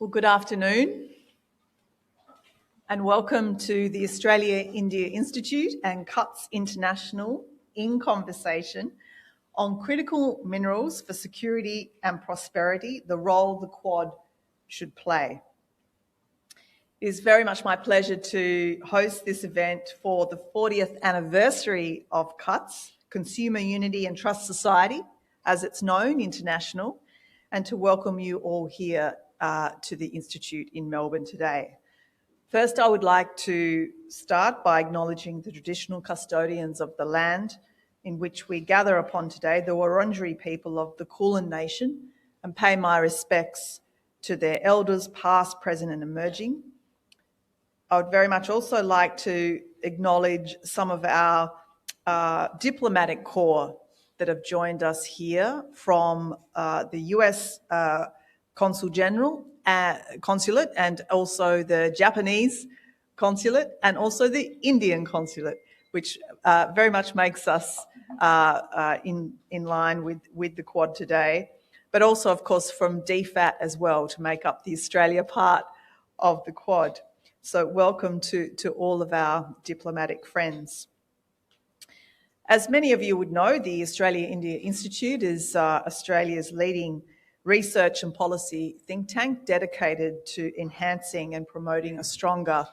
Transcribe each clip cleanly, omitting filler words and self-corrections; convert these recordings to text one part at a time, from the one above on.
Well, good afternoon and welcome to the Australia-India Institute and CUTS International in conversation on critical minerals for security and prosperity, the role the Quad should play. It is very much my pleasure to host this event for the 40th anniversary of CUTS, Consumer Unity and Trust Society, as it's known, international, and to welcome you all here to the Institute in Melbourne today. First, I would like to start by acknowledging the traditional custodians of the land in which we gather upon today, the Wurundjeri people of the Kulin Nation, and pay my respects to their elders, past, present and emerging. I would very much also like to acknowledge some of our diplomatic corps that have joined us here from the US Consulate and also the Japanese consulate and also the Indian consulate, which very much makes us in line with the Quad today, but also, of course, from DFAT as well to make up the Australia part of the Quad. So welcome to all of our diplomatic friends. As many of you would know, the Australia-India Institute is Australia's leading research and policy think tank dedicated to enhancing and promoting a stronger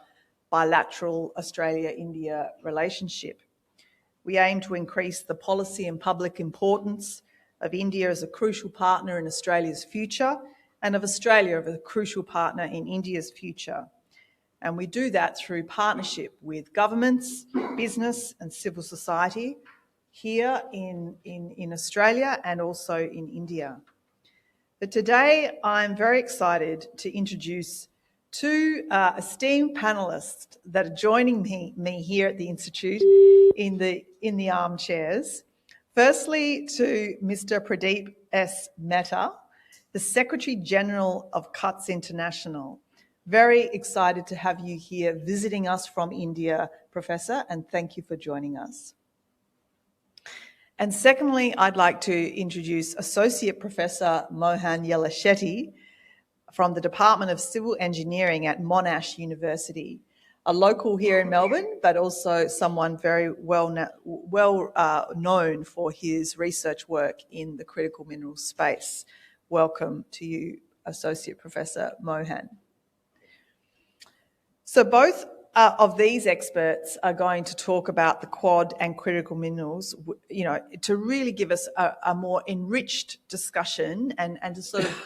bilateral Australia-India relationship. We aim to increase the policy and public importance of India as a crucial partner in Australia's future and of Australia as a crucial partner in India's future. And we do that through partnership with governments, business and civil society here in Australia and also in India. But today, I'm very excited to introduce two esteemed panellists that are joining me here at the Institute in the armchairs. Firstly, to Mr Pradeep S Mehta, the Secretary General of CUTS International. Very excited to have you here visiting us from India, Professor, and thank you for joining us. And secondly, I'd like to introduce Associate Professor Mohan Yellishetty from the Department of Civil Engineering at Monash University, a local here in Melbourne, but also someone very well known for his research work in the critical minerals space. Welcome to you, Associate Professor Mohan. So both of these experts are going to talk about the Quad and critical minerals, you know, to really give us a more enriched discussion and to sort of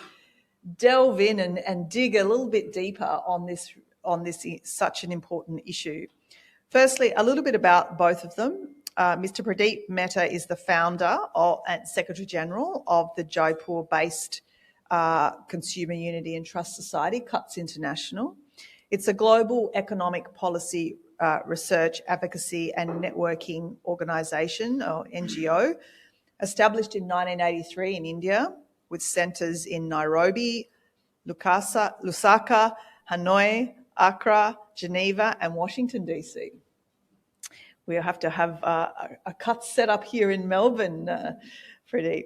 delve in and dig a little bit deeper on this such an important issue. Firstly, a little bit about both of them. Mr Pradeep Mehta is the founder and Secretary General of the Jaipur-based Consumer Unity and Trust Society, CUTS International. It's a global economic policy research, advocacy and networking organisation, or NGO, established in 1983 in India with centres in Nairobi, Lusaka, Hanoi, Accra, Geneva and Washington DC. We'll have to have a CUTS set up here in Melbourne, Pradeep.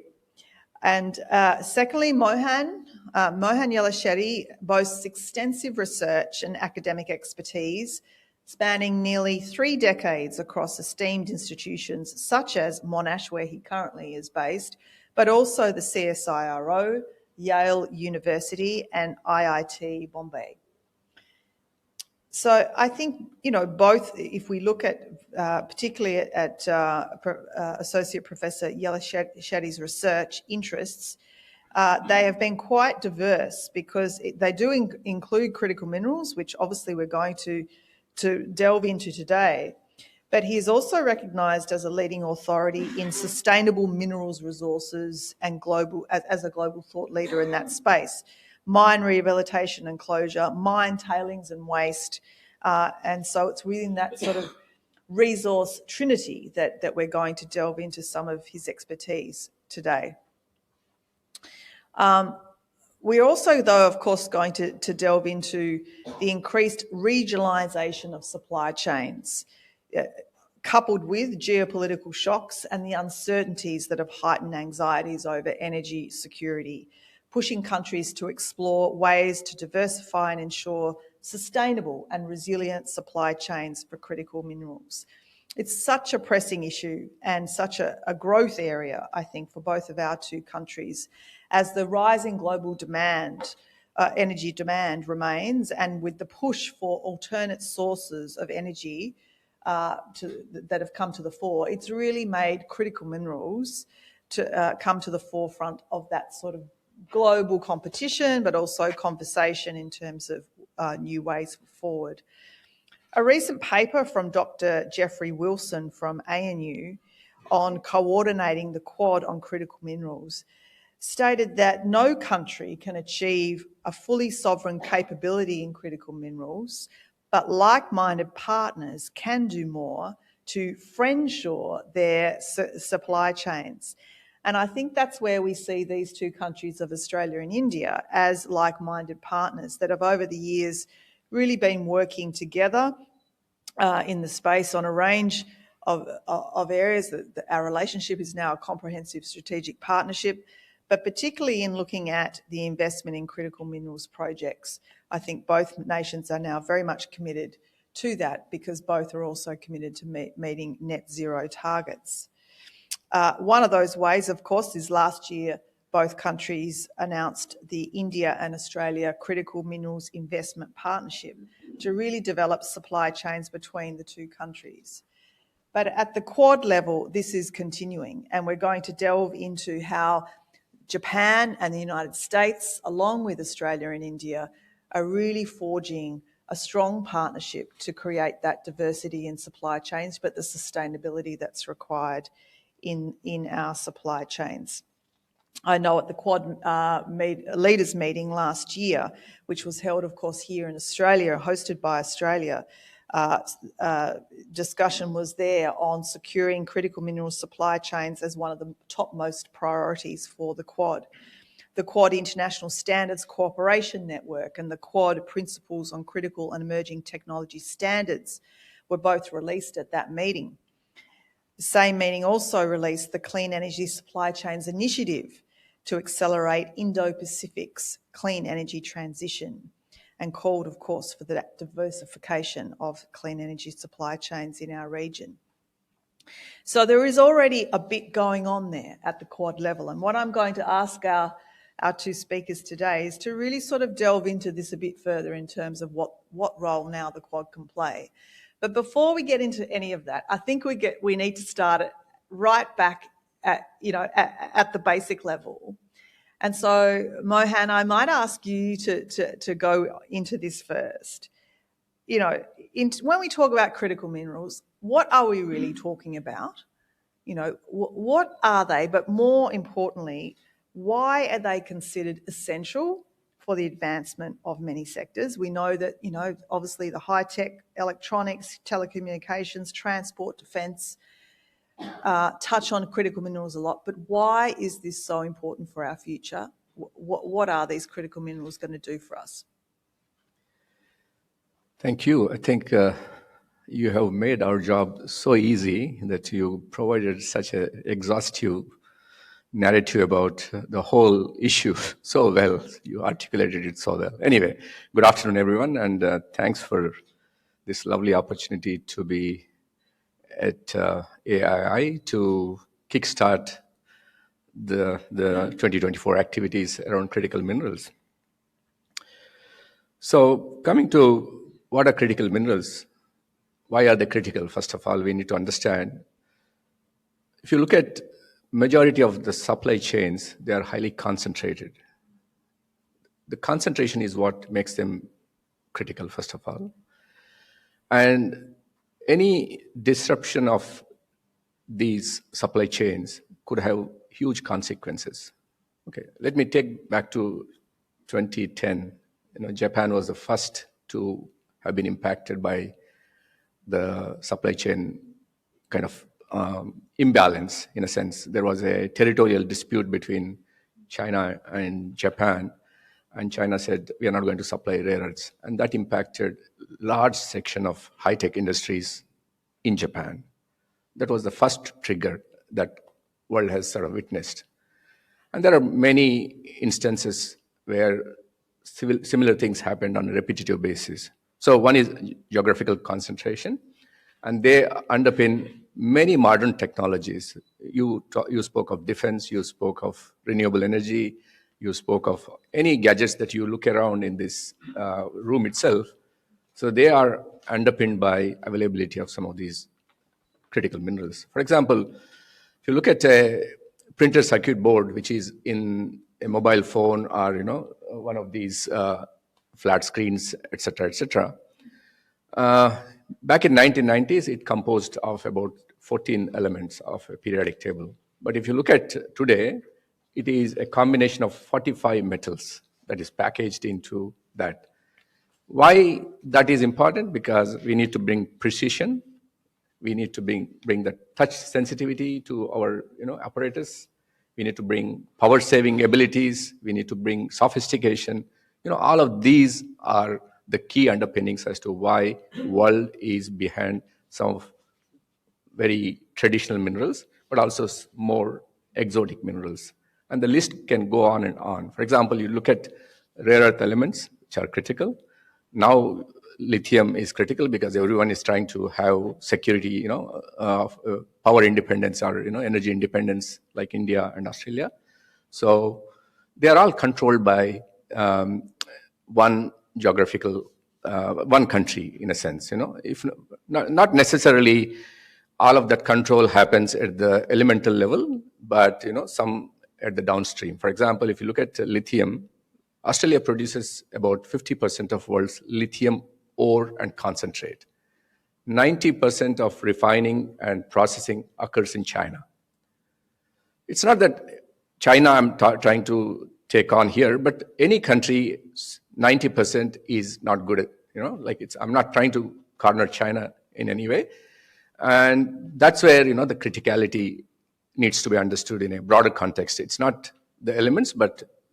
And secondly, Mohan Yellishetty boasts extensive research and academic expertise spanning nearly 3 decades across esteemed institutions such as Monash, where he currently is based, but also the CSIRO, Yale University and IIT Bombay. So I think, you know, both, if we look at particularly at Associate Professor Yellishetty's research interests, they have been quite diverse because they do include critical minerals, which obviously we're going to delve into today. But he is also recognised as a leading authority in sustainable minerals resources and as a global thought leader in that space. Mine rehabilitation and closure, mine tailings and waste. And so it's within that sort of resource trinity that we're going to delve into some of his expertise today. We're also, though, of course, going to delve into the increased regionalisation of supply chains, coupled with geopolitical shocks and the uncertainties that have heightened anxieties over energy security, pushing countries to explore ways to diversify and ensure sustainable and resilient supply chains for critical minerals. It's such a pressing issue and such a growth area, I think, for both of our two countries, as the rising global demand, energy demand remains, and with the push for alternate sources of energy that have come to the fore, it's really made critical minerals to come to the forefront of that sort of global competition, but also conversation in terms of new ways forward. A recent paper from Dr. Jeffrey Wilson from ANU on coordinating the Quad on critical minerals stated that no country can achieve a fully sovereign capability in critical minerals, but like-minded partners can do more to friendshore their supply chains. And I think that's where we see these two countries of Australia and India as like-minded partners that have over the years really been working together in the space on a range of areas. Our relationship is now a comprehensive strategic partnership, but particularly in looking at the investment in critical minerals projects. I think both nations are now very much committed to that because both are also committed to meeting net zero targets. One of those ways, of course, is last year both countries announced the India and Australia Critical Minerals Investment Partnership to really develop supply chains between the two countries. But at the Quad level, this is continuing, and we're going to delve into how Japan and the United States, along with Australia and India, are really forging a strong partnership to create that diversity in supply chains, but the sustainability that's required in our supply chains. I know at the Quad leaders meeting last year, which was held, of course, here in Australia, hosted by Australia, discussion was there on securing critical mineral supply chains as one of the topmost priorities for the Quad. The Quad International Standards Cooperation Network and the Quad Principles on Critical and Emerging Technology Standards were both released at that meeting. The same meeting also released the Clean Energy Supply Chains Initiative to accelerate Indo-Pacific's clean energy transition, and called, of course, for the diversification of clean energy supply chains in our region. So there is already a bit going on there at the Quad level, and what I'm going to ask our two speakers today is to really sort of delve into this a bit further in terms of what role now the Quad can play. But before we get into any of that, I think we need to start it right back at the basic level. And so, Mohan, I might ask you to go into this first. When we talk about critical minerals, what are we really talking about? What are they? But more importantly, why are they considered essential for the advancement of many sectors? We know that, obviously the high-tech, electronics, telecommunications, transport, defence, touch on critical minerals a lot, but why is this so important for our future? What are these critical minerals going to do for us? Thank you. I think you have made our job so easy that you provided such an exhaustive narrative about the whole issue so well. You articulated it so well. Anyway, good afternoon, everyone, and thanks for this lovely opportunity to be at AII to kickstart the 2024 activities around critical minerals. So coming to what are critical minerals? Why are they critical? First of all, we need to understand. If you look at majority of the supply chains, they are highly concentrated. The concentration is what makes them critical, first of all. And any disruption of these supply chains could have huge consequences. Okay, let me take back to 2010. Japan was the first to have been impacted by the supply chain kind of imbalance, in a sense. There was a territorial dispute between China and Japan, and China said, we are not going to supply rare earths. And that impacted large section of high-tech industries in Japan. That was the first trigger that world has sort of witnessed. And there are many instances where similar things happened on a repetitive basis. So one is geographical concentration, and they underpin many modern technologies. You spoke of defense, you spoke of renewable energy, you spoke of any gadgets that you look around in this room itself. So they are underpinned by availability of some of these critical minerals. For example, if you look at a printed circuit board, which is in a mobile phone or one of these flat screens, etc., back in 1990s, it composed of about 14 elements of a periodic table. But if you look at today, it is a combination of 45 metals that is packaged into that. Why that is important? Because we need to bring precision, we need to bring the touch sensitivity to our apparatus, we need to bring power saving abilities, we need to bring sophistication. All of these are the key underpinnings as to why world is behind some of very traditional minerals, but also more exotic minerals. And the list can go on and on. For example, you look at rare earth elements, which are critical. Now, lithium is critical because everyone is trying to have security, power independence or, energy independence like India and Australia. So they are all controlled by one geographical, one country in a sense, if not necessarily all of that control happens at the elemental level, but some at the downstream. For example, if you look at lithium, Australia produces about 50% of world's lithium ore and concentrate. 90% of refining and processing occurs in China. It's not that China I'm trying to take on here, but any country, 90% is not good at, I'm not trying to corner China in any way. And that's where, the criticality needs to be understood in a broader context. It's not the elements,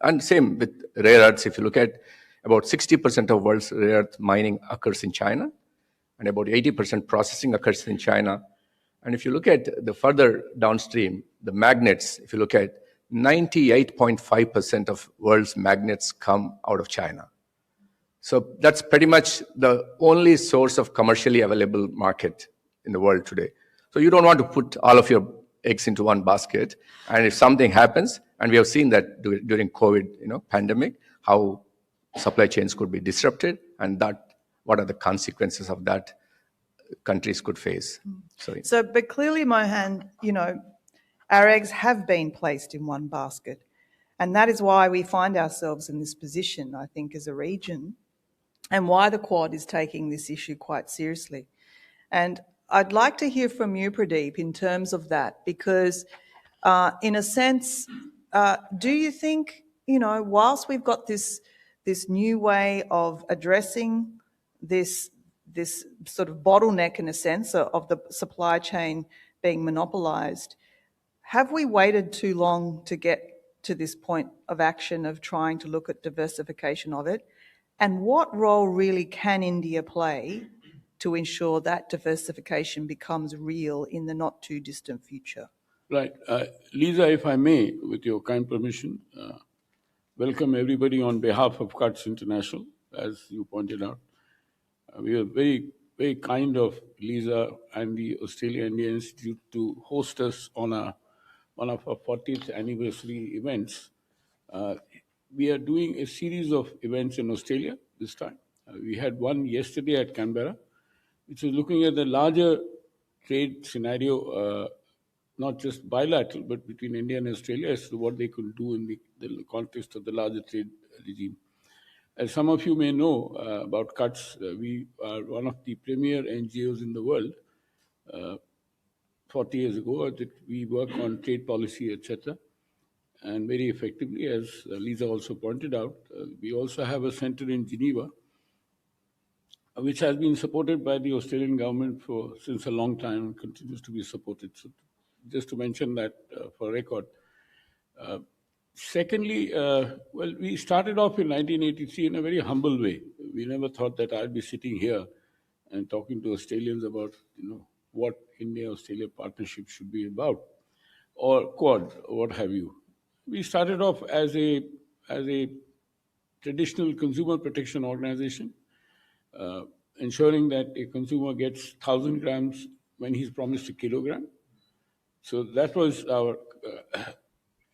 and same with rare earths. If you look at about 60% of world's rare earth mining occurs in China, and about 80% processing occurs in China. And if you look at the further downstream, the magnets, if you look at 98.5% of world's magnets come out of China. So that's pretty much the only source of commercially available market in the world today. So you don't want to put all of your eggs into one basket. And if something happens, and we have seen that during COVID, pandemic, how supply chains could be disrupted, and what are the consequences of that countries could face. But clearly, Mohan, our eggs have been placed in one basket. And that is why we find ourselves in this position, I think, as a region, and why the Quad is taking this issue quite seriously. And I'd like to hear from you, Pradeep, in terms of that, because in a sense, do you think, whilst we've got this new way of addressing this sort of bottleneck, in a sense, of the supply chain being monopolised, have we waited too long to get to this point of action of trying to look at diversification of it? And what role really can India play to ensure that diversification becomes real in the not too distant future? Right. Lisa, if I may, with your kind permission, welcome everybody on behalf of Cuts International, as you pointed out. We are very, very kind of Lisa and the Australia-India Institute to host us on one of our 40th anniversary events. We are doing a series of events in Australia this time. We had one yesterday at Canberra, which was looking at the larger trade scenario, not just bilateral, but between India and Australia, as to what they could do in the context of the larger trade regime. As some of you may know about Cuts, we are one of the premier NGOs in the world. 40 years ago, that we work on trade policy, etc., and very effectively, as Lisa also pointed out. We also have a center in Geneva, which has been supported by the Australian government since a long time and continues to be supported. So just to mention that for record. Secondly, we started off in 1983 in a very humble way. We never thought that I'd be sitting here and talking to Australians about, what India-Australia partnership should be about, or Quad, or what have you. We started off as a traditional consumer protection organization, ensuring that a consumer gets 1,000 grams when he's promised a kilogram. So that was our,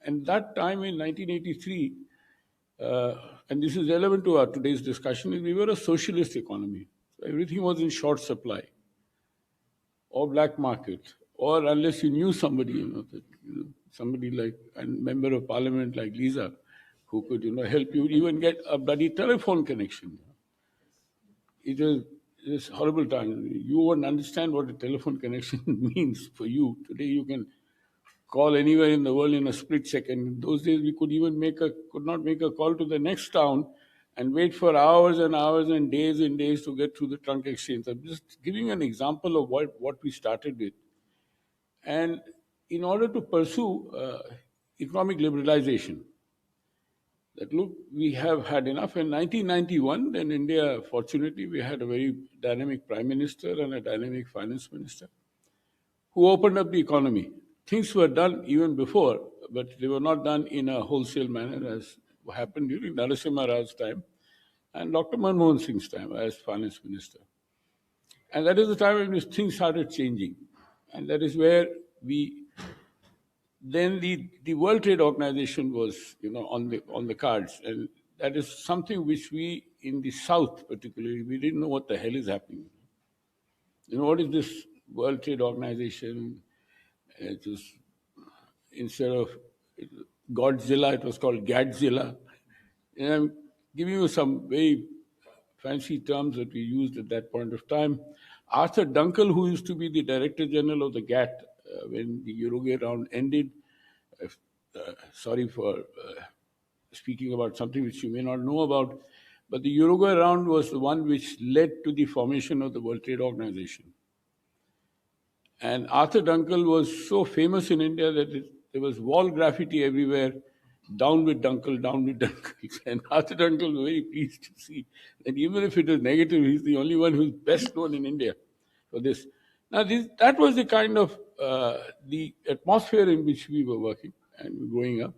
and that time in 1983, and this is relevant to our today's discussion, is we were a socialist economy. So everything was in short supply or black market, or unless you knew somebody, somebody like a member of parliament like Lisa, who could, help you even get a bloody telephone connection. It was this horrible time. You won't understand what a telephone connection means for you. Today you can call anywhere in the world in a split second. In those days we could not make a call to the next town and wait for hours and hours and days to get through the trunk exchange. I'm just giving an example of what we started with. And in order to pursue economic liberalization, that look, we have had enough. In 1991, in India, fortunately, we had a very dynamic prime minister and a dynamic finance minister who opened up the economy. Things were done even before, but they were not done in a wholesale manner as happened during Narasimha Rao's time and Dr. Manmohan Singh's time as finance minister. And that is the time when things started changing. And that is where then the World Trade Organization was, on the cards. And that is something which we, in the South particularly, we didn't know what the hell is happening. What is this World Trade Organization? It was, instead of Godzilla, it was called Gadzilla. And I'm giving you some very fancy terms that we used at that point of time. Arthur Dunkel, who used to be the Director General of the GATT when the Uruguay round ended, sorry for speaking about something which you may not know about, but the Uruguay round was the one which led to the formation of the World Trade Organization. And Arthur Dunkel was so famous in India that there was wall graffiti everywhere, down with Dunkel, down with Dunkel. And Arthur Dunkel was very pleased to see that even if it was negative, he's the only one who's best known in India for this. Now, that was the kind of the atmosphere in which we were working and growing up.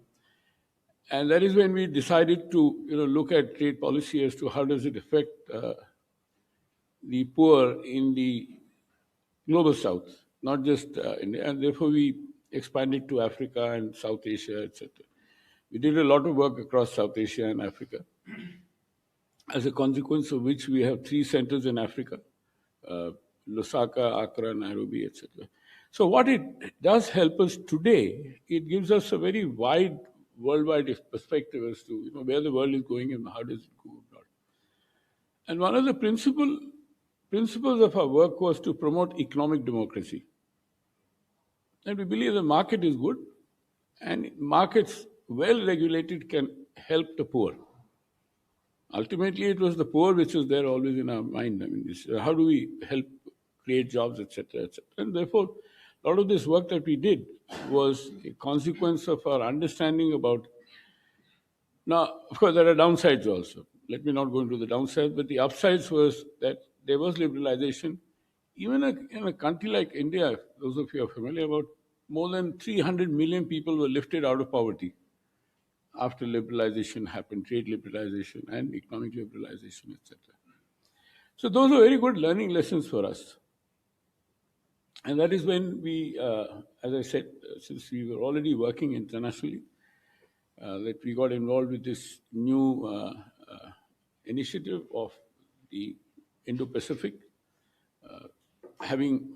And that is when we decided to look at trade policy as to how does it affect the poor in the global South, not just India. And therefore, we expanded to Africa and South Asia, etc. We did a lot of work across South Asia and Africa, as a consequence of which we have 3 centers in Africa, Lusaka, Accra, Nairobi, etc. So what it does help us today, it gives us a very wide, worldwide perspective as to where the world is going and how does it go about. And one of the principles of our work was to promote economic democracy. And we believe the market is good, and markets well regulated can help the poor. Ultimately, it was the poor which was there always in our mind. I mean, how do we help create jobs, etc., etc. And therefore, a lot of this work that we did was a consequence of our understanding about. Now, of course, there are downsides also. Let me not go into the downsides, but the upsides was that there was liberalization. Even in a country like India, those of you are familiar about, more than 300 million people were lifted out of poverty after liberalization happened, trade liberalization and economic liberalization, etc. So those are very good learning lessons for us. And that is when we, as I said, since we were already working internationally, that we got involved with this new initiative of the Indo-Pacific, having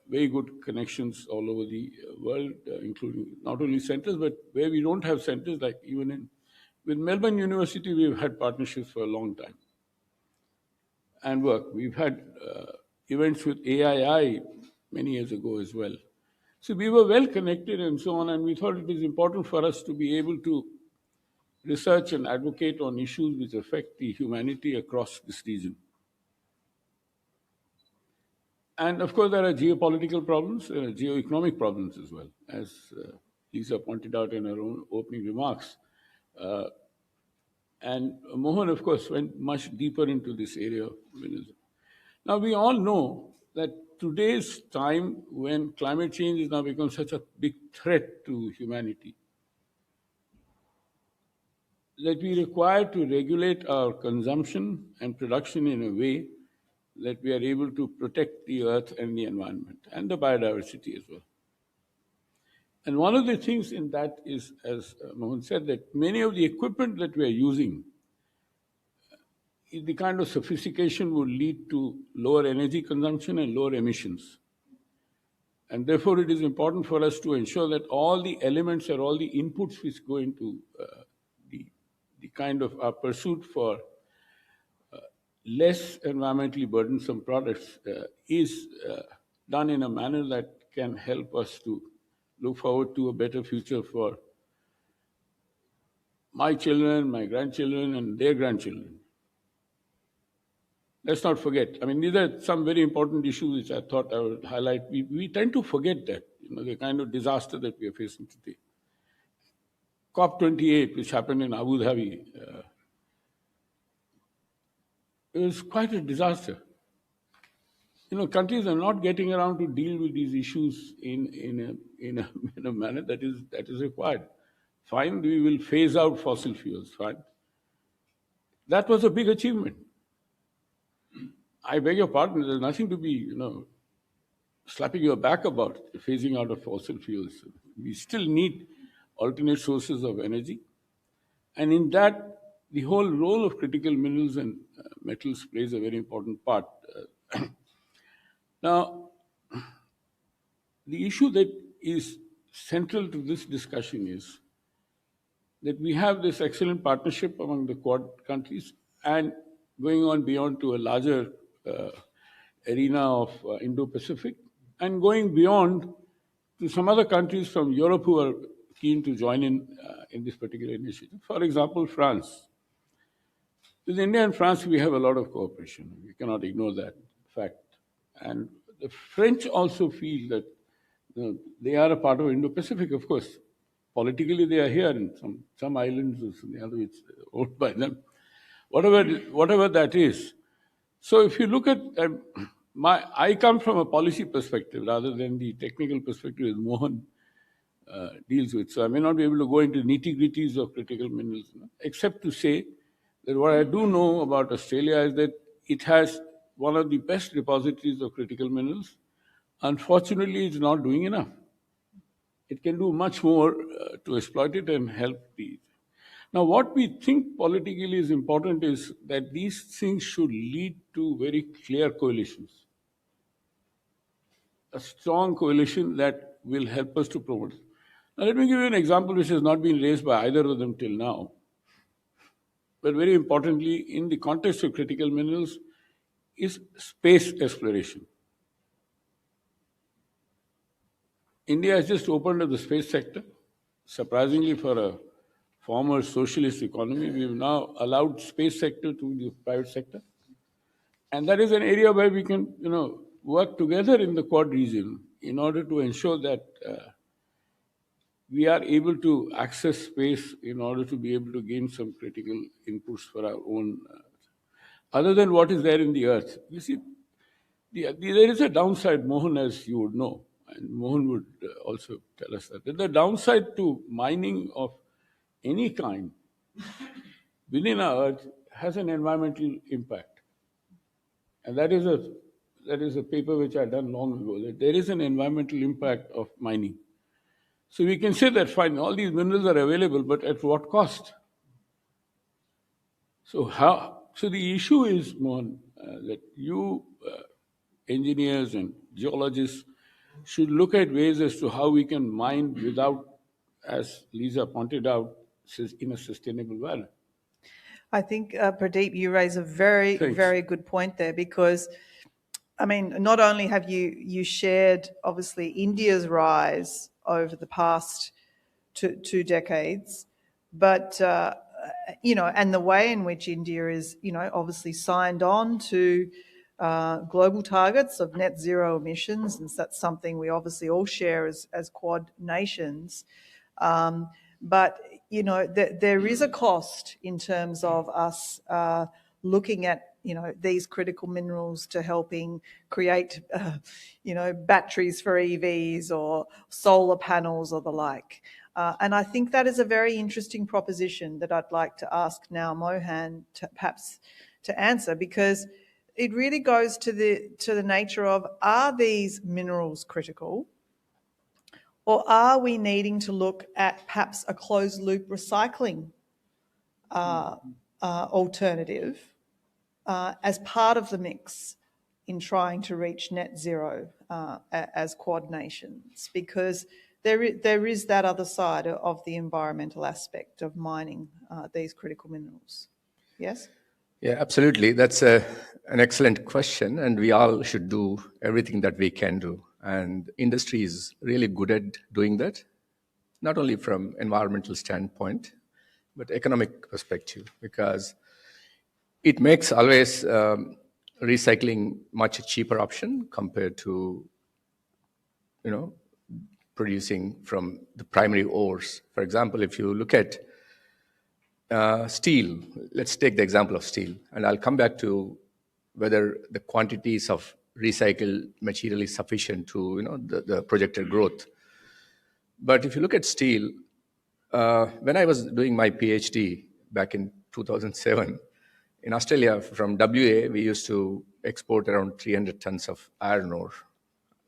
very good connections all over the world, including not only centers, but where we don't have centers, like even with Melbourne University, we've had partnerships for a long time and work. We've had events with AII many years ago as well. So we were well connected and so on, and we thought it was important for us to be able to research and advocate on issues which affect the humanity across this region. And of course, there are geopolitical problems, geoeconomic problems as well, as Lisa pointed out in her own opening remarks. And Mohan, of course, went much deeper into this area of Venezuela. Now, we all know that today's time, when climate change has now become such a big threat to humanity, that we require to regulate our consumption and production in a way that we are able to protect the earth and the environment and the biodiversity as well. And one of the things in that is, as Mohan said, that many of the equipment that we are using, the kind of sophistication would lead to lower energy consumption and lower emissions. And therefore, it is important for us to ensure that all the elements or all the inputs which go into the kind of our pursuit for less environmentally burdensome products is done in a manner that can help us to look forward to a better future for my children, my grandchildren, and their grandchildren. Let's not forget. I mean, these are some very important issues which I thought I would highlight. We tend to forget that, the kind of disaster that we are facing today. COP28, which happened in Abu Dhabi, it was quite a disaster. Countries are not getting around to deal with these issues in a manner that is required. Fine, we will phase out fossil fuels. Fine, that was a big achievement. I beg your pardon. There's nothing to be, slapping your back about phasing out of fossil fuels. We still need alternate sources of energy, and in that, the whole role of critical minerals and metals plays a very important part. Now, the issue that is central to this discussion is that we have this excellent partnership among the Quad countries and going on beyond to a larger arena of Indo-Pacific and going beyond to some other countries from Europe who are keen to join in this particular initiative. For example, France. With India and France, we have a lot of cooperation. We cannot ignore that fact. And the French also feel that they are a part of Indo-Pacific, of course. Politically, they are here in some islands or the other which owned by them. Whatever that is. So if you look at I come from a policy perspective rather than the technical perspective that Mohan deals with. So I may not be able to go into nitty-gritties of critical minerals, except to say that what I do know about Australia is that it has one of the best repositories of critical minerals. Unfortunately, it's not doing enough. It can do much more to exploit it and help these. Now, what we think politically is important is that these things should lead to very clear coalitions. A strong coalition that will help us to promote it. Now, let me give you an example which has not been raised by either of them till now. But very importantly, in the context of critical minerals, is space exploration. India has just opened up the space sector. Surprisingly, for a former socialist economy, we've now allowed space sector to the private sector. And that is an area where we can, work together in the Quad region in order to ensure that we are able to access space in order to be able to gain some critical inputs for our own, other than what is there in the earth. You see, there is a downside, Mohan, as you would know, and Mohan would also tell us that. The downside to mining of any kind within our earth has an environmental impact. And that is a paper which I done long ago, that there is an environmental impact of mining. So we can say that, fine, all these minerals are available, but at what cost? So the issue is, Mohan, that you engineers and geologists should look at ways as to how we can mine without, as Lisa pointed out, in a sustainable manner. I think, Pradeep, you raise a very, very good point there, because, I mean, not only have you shared, obviously, India's rise over the past two decades, but, and the way in which India is, obviously signed on to global targets of net zero emissions, and that's something we obviously all share as Quad nations. But, there is a cost in terms of us looking at, these critical minerals to helping create, batteries for EVs or solar panels or the like. And I think that is a very interesting proposition that I'd like to ask now Mohan perhaps to answer, because it really goes to the nature of, are these minerals critical, or are we needing to look at perhaps a closed loop recycling alternative as part of the mix in trying to reach net zero as Quad nations? Because there is that other side of the environmental aspect of mining these critical minerals. Yes? Yeah, absolutely. That's an excellent question, and we all should do everything that we can do. And industry is really good at doing that, not only from environmental standpoint, but economic perspective, because it makes always recycling much cheaper option compared to, producing from the primary ores. For example, if you look at steel, let's take the example of steel, and I'll come back to whether the quantities of recycled material is sufficient to, the projected growth. But if you look at steel, when I was doing my PhD back in 2007, in Australia, from WA, we used to export around 300 tons of iron ore.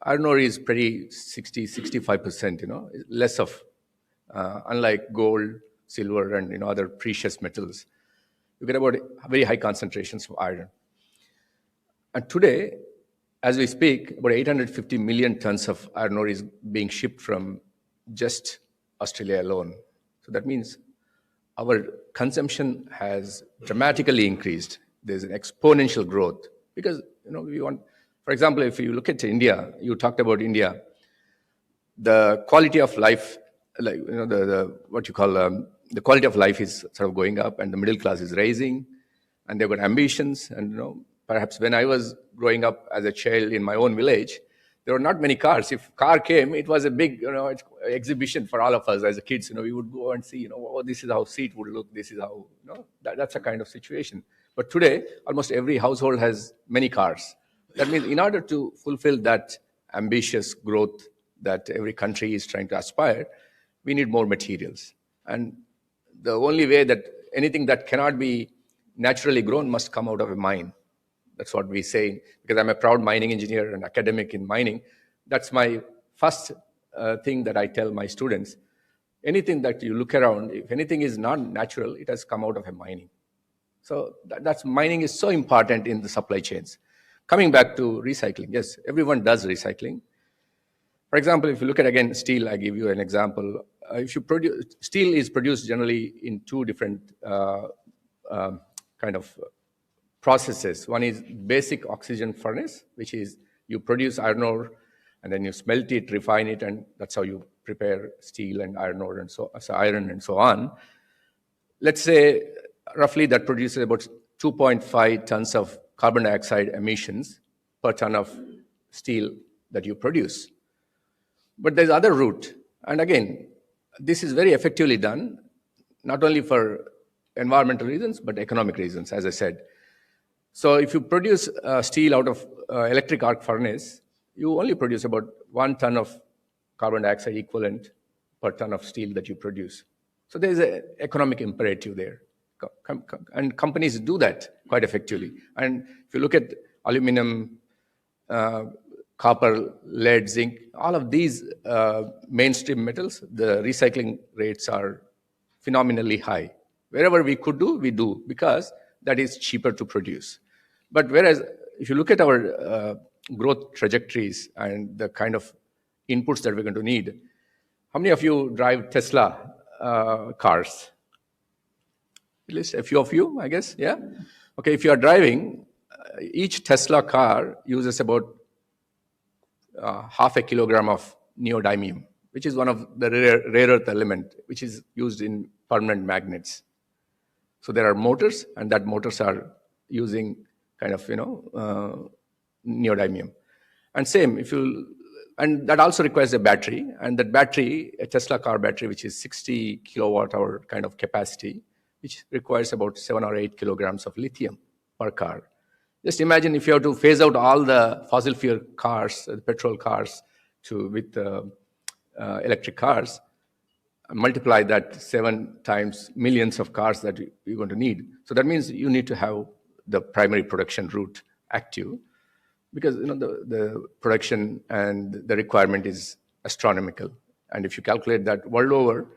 Iron ore is pretty 65%, less of, unlike gold, silver, and other precious metals. You get about very high concentrations of iron. And today, as we speak, about 850 million tons of iron ore is being shipped from just Australia alone. So that means our consumption has dramatically increased. There's an exponential growth because, we want, for example, if you look at India, you talked about India, the quality of life, like, the quality of life is sort of going up, and the middle class is rising, and they've got ambitions. And, perhaps when I was growing up as a child in my own village, there were not many cars. If car came, it was a big, exhibition for all of us as kids. We would go and see, oh, this is how seat would look. This is how, that's a kind of situation. But today, almost every household has many cars. That means in order to fulfill that ambitious growth that every country is trying to aspire, we need more materials. And the only way that anything that cannot be naturally grown must come out of a mine. That's what we say, because I'm a proud mining engineer and academic in mining. That's my first thing that I tell my students. Anything that you look around, if anything is not natural, it has come out of a mining. So that's mining is so important in the supply chains. Coming back to recycling, yes, everyone does recycling. For example, if you look at, again, steel, I give you an example. If you produce, steel is produced generally in two different kind of processes. One is basic oxygen furnace, which is you produce iron ore and then you smelt it, refine it, and that's how you prepare steel and iron ore and so iron and so on. Let's say roughly that produces about 2.5 tons of carbon dioxide emissions per ton of steel that you produce. But there's other route. And again, this is very effectively done, not only for environmental reasons, but economic reasons, as I said. So if you produce steel out of electric arc furnace, you only produce about 1 ton of carbon dioxide equivalent per ton of steel that you produce. So there's an economic imperative there. And companies do that quite effectively. And if you look at aluminum, copper, lead, zinc, all of these mainstream metals, the recycling rates are phenomenally high. Wherever we could do, we do, because that is cheaper to produce. But whereas if you look at our growth trajectories and the kind of inputs that we're going to need, how many of you drive Tesla cars? At least a few of you, I guess, yeah? Okay, if you are driving, each Tesla car uses about half a kilogram of neodymium, which is one of the rare earth element, which is used in permanent magnets. So there are motors, and that motors are using kind of, neodymium. And same, and that also requires a battery, and that battery, a Tesla car battery, which is 60 kilowatt hour kind of capacity, which requires about 7 or 8 kilograms of lithium per car. Just imagine if you have to phase out all the fossil fuel cars, petrol cars, with electric cars. multiply that 7 times millions of cars that you're going to need. So that means you need to have the primary production route active, because the production and the requirement is astronomical. And if you calculate that world over,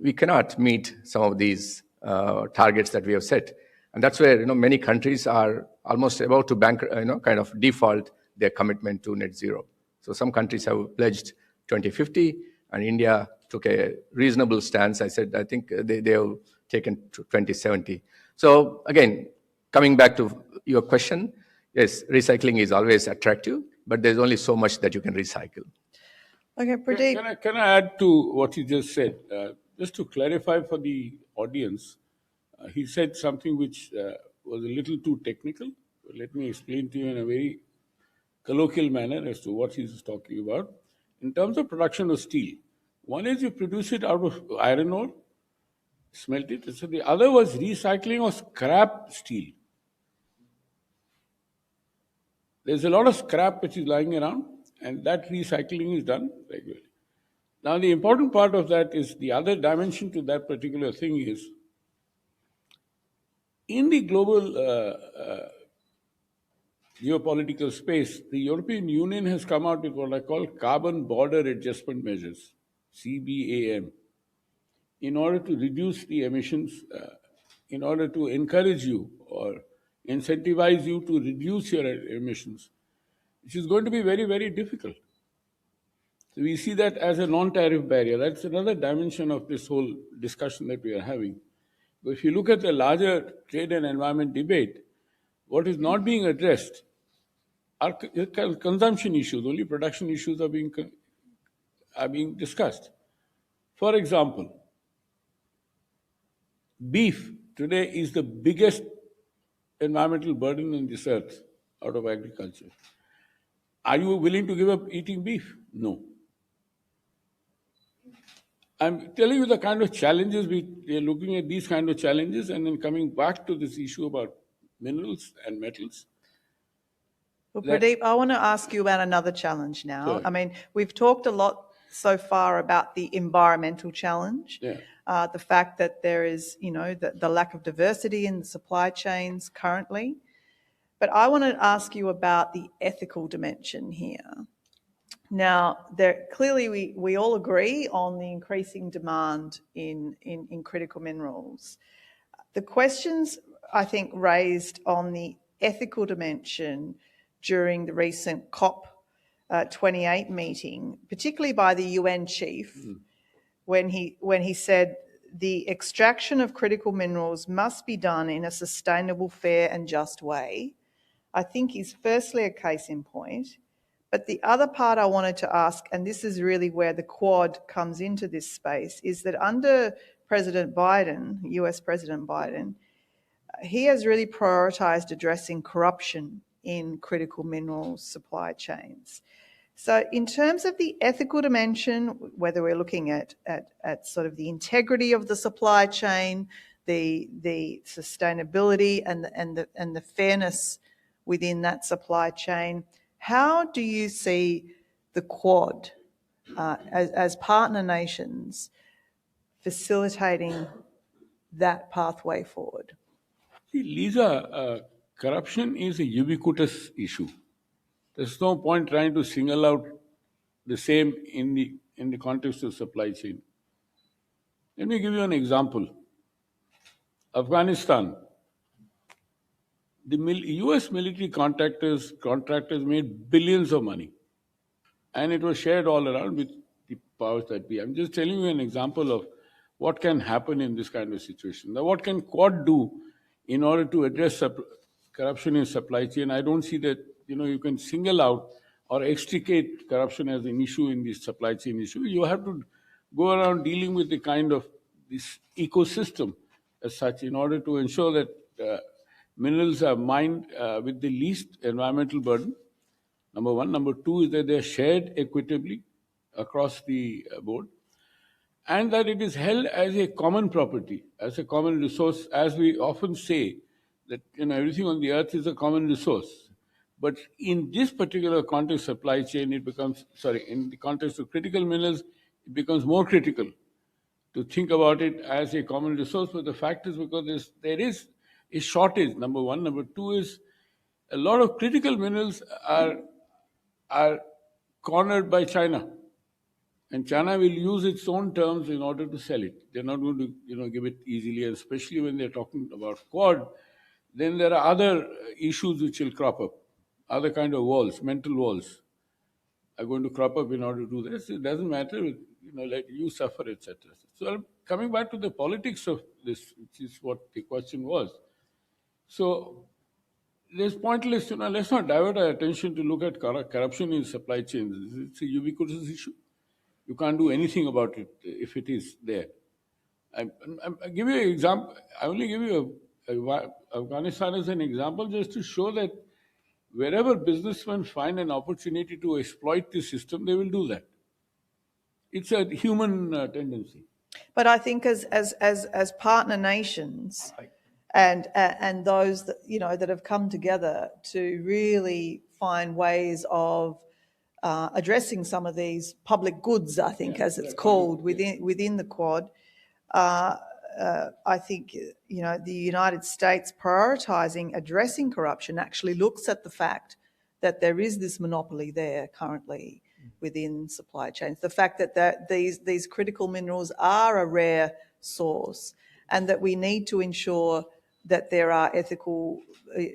we cannot meet some of these targets that we have set. And that's where many countries are almost about to kind of default their commitment to net zero. So some countries have pledged 2050, and India took a reasonable stance. I think they have taken to 2070. So again, coming back to your question, yes, recycling is always attractive, but there's only so much that you can recycle. Okay, Pradeep. Can I add to what he just said? Just to clarify for the audience, he said something which was a little too technical. Let me explain to you in a very colloquial manner as to what he's talking about. In terms of production of steel, one is you produce it out of iron ore, smelt it. So the other was recycling of scrap steel. There's a lot of scrap which is lying around, and that recycling is done regularly. Now, the important part of that is the other dimension to that particular thing is in the global geopolitical space, the European Union has come out with what I call carbon border adjustment measures, CBAM, in order to reduce the emissions, in order to encourage you or incentivize you to reduce your emissions, which is going to be very, very difficult. So we see that as a non-tariff barrier. That's another dimension of this whole discussion that we are having. But if you look at the larger trade and environment debate, what is not being addressed are consumption issues. Only production issues are being discussed. For example, beef today is the biggest environmental burden on this earth out of agriculture. Are you willing to give up eating beef? No. I'm telling you the kind of challenges we are looking at, these kind of challenges, and then coming back to this issue about minerals and metals. Well, Pradeep, I want to ask you about another challenge now. Sure. I mean, we've talked a lot so far about the environmental challenge, the fact that there is, the lack of diversity in the supply chains currently. But I want to ask you about the ethical dimension here. Now, clearly we all agree on the increasing demand in critical minerals. The questions, I think, raised on the ethical dimension during the recent COP28 meeting, particularly by the UN chief, when he said the extraction of critical minerals must be done in a sustainable, fair and just way, I think is firstly a case in point. But the other part I wanted to ask, and this is really where the Quad comes into this space, is that under President Biden, US President Biden, he has really prioritised addressing corruption in critical minerals supply chains. So in terms of the ethical dimension, whether we're looking at sort of the integrity of the supply chain, the sustainability and the fairness within that supply chain, how do you see the Quad as partner nations facilitating that pathway forward? See, Lisa, corruption is a ubiquitous issue. There's no point trying to single out the same in the context of supply chain. Let me give you an example. Afghanistan. The US military contractors made billions of money, and it was shared all around with the powers that be. I'm just telling you an example of what can happen in this kind of situation. Now, what can Quad do in order to address corruption in supply chain? I don't see that you can single out or extricate corruption as an issue in the supply chain issue. You have to go around dealing with the kind of this ecosystem as such in order to ensure that minerals are mined with the least environmental burden, number one. Number two is that they are shared equitably across the board, and that it is held as a common property, as a common resource, as we often say, that everything on the earth is a common resource. But in this particular context, supply chain, in the context of critical minerals, it becomes more critical to think about it as a common resource, but the fact is because there is a shortage, number one. Number two is a lot of critical minerals are cornered by China. And China will use its own terms in order to sell it. They're not going to, give it easily, and especially when they're talking about Quad, then there are other issues which will crop up. Other kind of walls, mental walls, are going to crop up in order to do this. It doesn't matter, let you suffer, etc. So coming back to the politics of this, which is what the question was. So there's pointless, let's not divert our attention to look at corruption in supply chains. It's a ubiquitous issue. You can't do anything about it if it is there. I give you an example. I only give you Afghanistan as an example just to show that wherever businessmen find an opportunity to exploit the system, they will do that. It's a human tendency. But I think as partner nations and those that that have come together to really find ways of addressing some of these public goods, I think, as it's called within the Quad. I think the United States prioritising addressing corruption actually looks at the fact that there is this monopoly there currently within supply chains. The fact that these critical minerals are a rare source, and that we need to ensure that there are ethical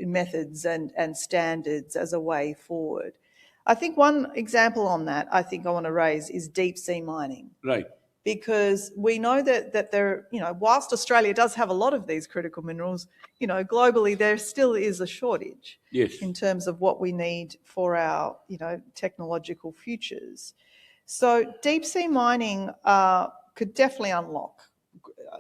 methods and standards as a way forward. I think one example on that I want to raise is deep sea mining. Right. Because we know that there, whilst Australia does have a lot of these critical minerals, globally there still is a shortage. Yes. In terms of what we need for our, technological futures. So deep sea mining could definitely unlock,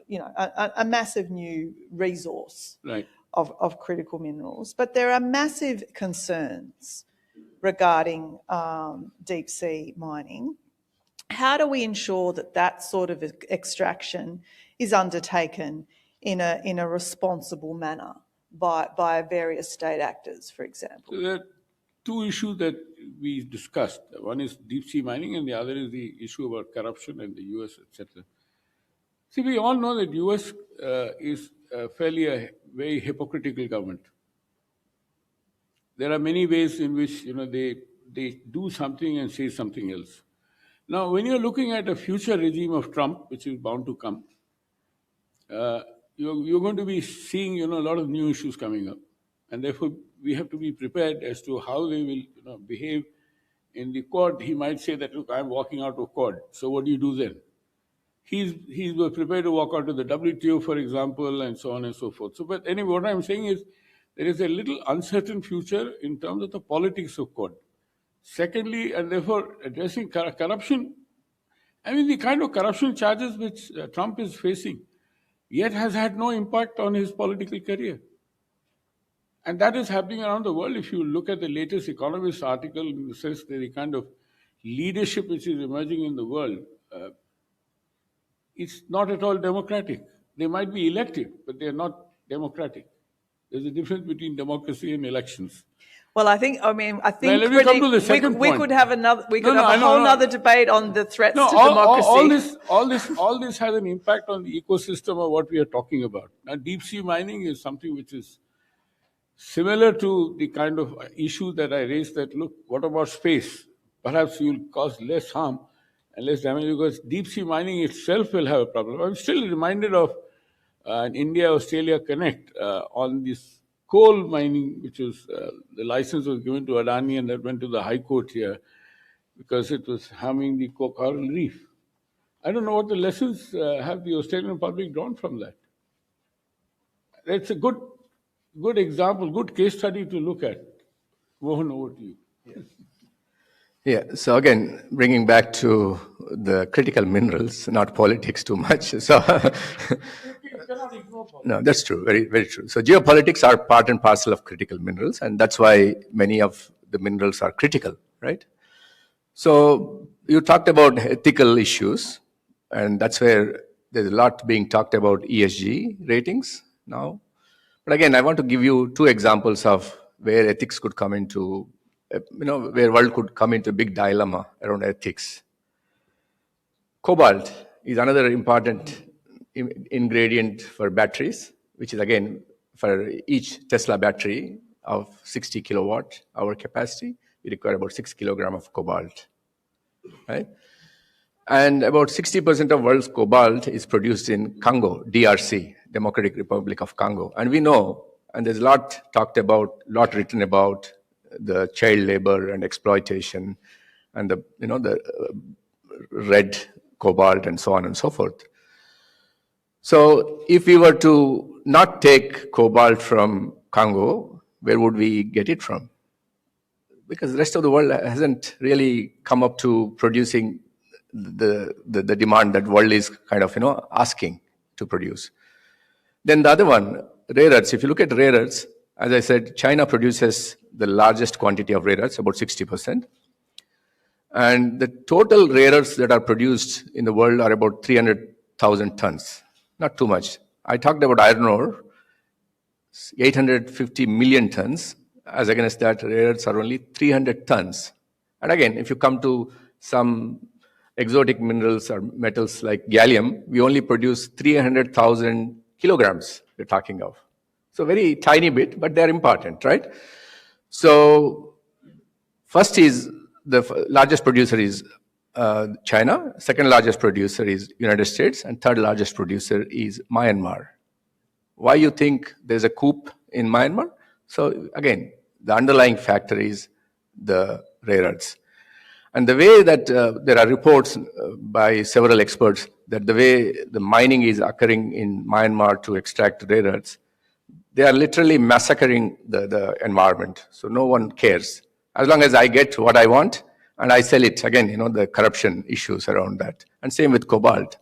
a massive new resource right. of critical minerals. But there are massive concerns regarding deep sea mining. How do we ensure that sort of extraction is undertaken in a responsible manner by various state actors, for example? So there are two issues that we discussed. One is deep sea mining, and the other is the issue about corruption in the US, etc. See, we all know that US is fairly a very hypocritical government. There are many ways in which they do something and say something else. Now, when you're looking at a future regime of Trump, which is bound to come, you're going to be seeing a lot of new issues coming up, and therefore we have to be prepared as to how they will behave in the Quad. He might say that, look, I'm walking out of Quad. So what do you do then? He's prepared to walk out of the WTO, for example, and so on and so forth. So, but anyway, what I'm saying is there is a little uncertain future in terms of the politics of Quad. Secondly, and therefore addressing corruption, the kind of corruption charges which Trump is facing, yet has had no impact on his political career. And that is happening around the world. If you look at the latest Economist article, in the sense that the kind of leadership which is emerging in the world, it's not at all democratic. They might be elected, but they're not democratic. There's a difference between democracy and elections. Well, I think. Well, let me come to the second we point. could have another. We could have a whole other debate on the threats to democracy. All this has an impact on the ecosystem of what we are talking about. Now, deep sea mining is something which is similar to the kind of issue that I raised. That look, what about space? Perhaps you will cause less harm and less damage, because deep sea mining itself will have a problem. I'm still reminded of an India-Australia Connect on this coal mining, which was the license was given to Adani, and that went to the High Court here because it was harming the coral reef. I don't know what the lessons have the Australian public drawn from that. It's a good example, good case study to look at. Mohan, over to you. Yeah, so again, bringing back to the critical minerals, not politics too much. So, no, that's true, very, very true. So geopolitics are part and parcel of critical minerals, and that's why many of the minerals are critical, right? So you talked about ethical issues, and that's where there's a lot being talked about ESG ratings now. But again, I want to give you two examples of where ethics could come into, where world could come into a big dilemma around ethics. Cobalt is another important ingredient for batteries, which is again for each Tesla battery of 60 kilowatt hour capacity, we require about 6 kilogram of cobalt, right? And about 60% of world's cobalt is produced in Congo, DRC, Democratic Republic of Congo. And we know, and there's a lot talked about, lot written about the child labor and exploitation and the red cobalt and so on and so forth. So if we were to not take cobalt from Congo, where would we get it from? Because the rest of the world hasn't really come up to producing the demand that world is kind of asking to produce. Then the other one, rare earths. If you look at rare earths, as I said, China produces the largest quantity of rare earths, about 60%. And the total rare earths that are produced in the world are about 300,000 tons. Not too much. I talked about iron ore, 850 million tons. As against that, rare earths are only 300 tons. And again, if you come to some exotic minerals or metals like gallium, we only produce 300,000 kilograms we're talking of. So very tiny bit, but they're important, right? So first is the largest producer is China, second largest producer is United States, and third largest producer is Myanmar. Why you think there's a coup in Myanmar? So again, the underlying factor is the rare earths. And the way that there are reports by several experts that the way the mining is occurring in Myanmar to extract rare earths, they are literally massacring the environment. So no one cares. As long as I get what I want and I sell it, again, the corruption issues around that. And same with cobalt.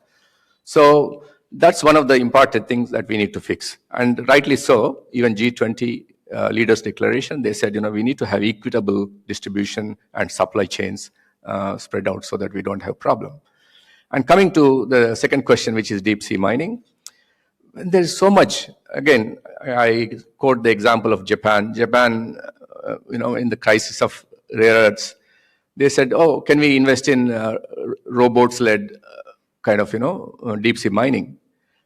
So that's one of the important things that we need to fix. And rightly so, even G20 leaders declaration, they said, we need to have equitable distribution and supply chains spread out so that we don't have problem. And coming to the second question, which is deep sea mining, there's so much. Again, I quote the example of Japan. Japan, in the crisis of rare earths, they said, "Oh, can we invest in robots-led kind of deep sea mining?"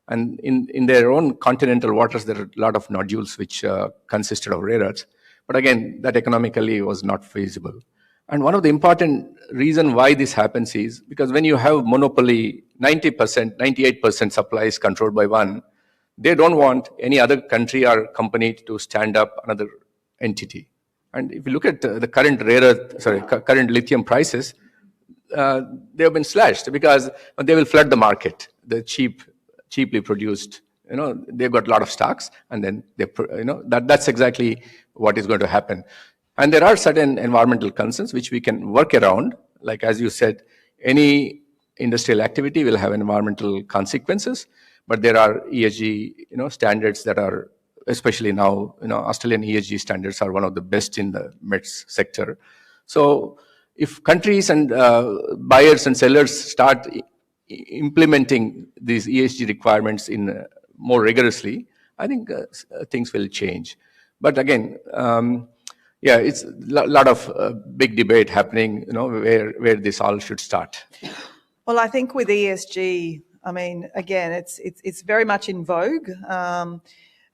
And in their own continental waters, there are a lot of nodules which consisted of rare earths. But again, that economically was not feasible. And one of the important reasons why this happens is because when you have monopoly, 90%, 98% supply is controlled by one, they don't want any other country or company to stand up another entity. And if you look at the current current lithium prices, they have been slashed because they will flood the market. The cheaply produced, they've got a lot of stocks, and then that's exactly what is going to happen. And there are certain environmental concerns which we can work around. Like as you said, any industrial activity will have environmental consequences, but there are ESG, standards that are, especially now, Australian ESG standards are one of the best in the METS sector. So if countries and buyers and sellers start implementing these ESG requirements in more rigorously, I think things will change. But again, it's a lot of big debate happening, where this all should start. Well, I think with ESG, I mean, again, it's very much in vogue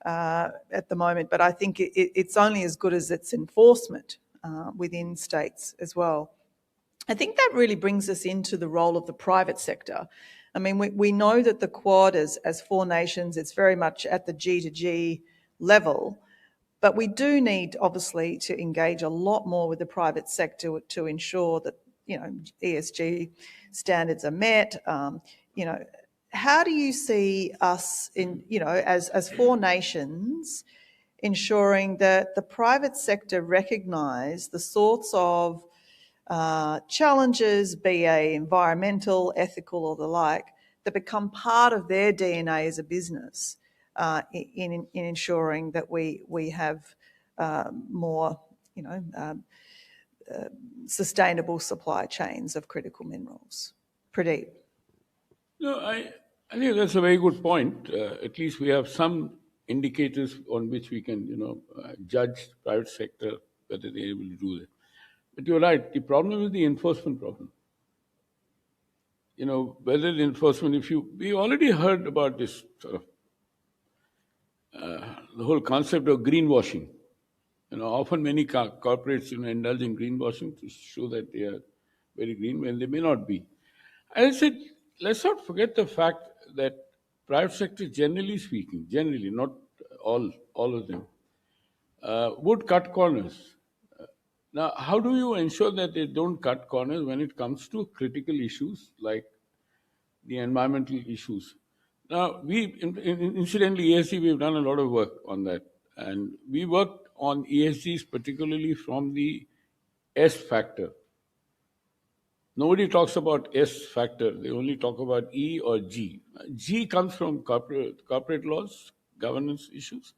at the moment, but I think it's only as good as its enforcement within states as well. I think that really brings us into the role of the private sector. I mean, we know that the Quad, as 4 nations, it's very much at the G2G level, but we do need, obviously, to engage a lot more with the private sector to ensure that, ESG standards are met. How do you see us as 4 nations ensuring that the private sector recognise the sorts of challenges, be they environmental, ethical, or the like, that become part of their DNA as a business in ensuring that we have more, sustainable supply chains of critical minerals? Pradeep. No, I think that's a very good point. At least we have some indicators on which we can, judge private sector whether they're able to do that. But you're right. The problem is the enforcement problem. whether the enforcement, we already heard about this sort of, the whole concept of greenwashing. Often many corporates, indulge in greenwashing to show that they are very green when they may not be. I said, let's not forget the fact that private sector, generally speaking, not all of them, would cut corners. Now, how do you ensure that they don't cut corners when it comes to critical issues like the environmental issues? Now, incidentally, ESG, we've done a lot of work on that. And we worked on ESGs particularly from the S factor. Nobody talks about S factor. They only talk about E or G. G comes from corporate laws, governance issues.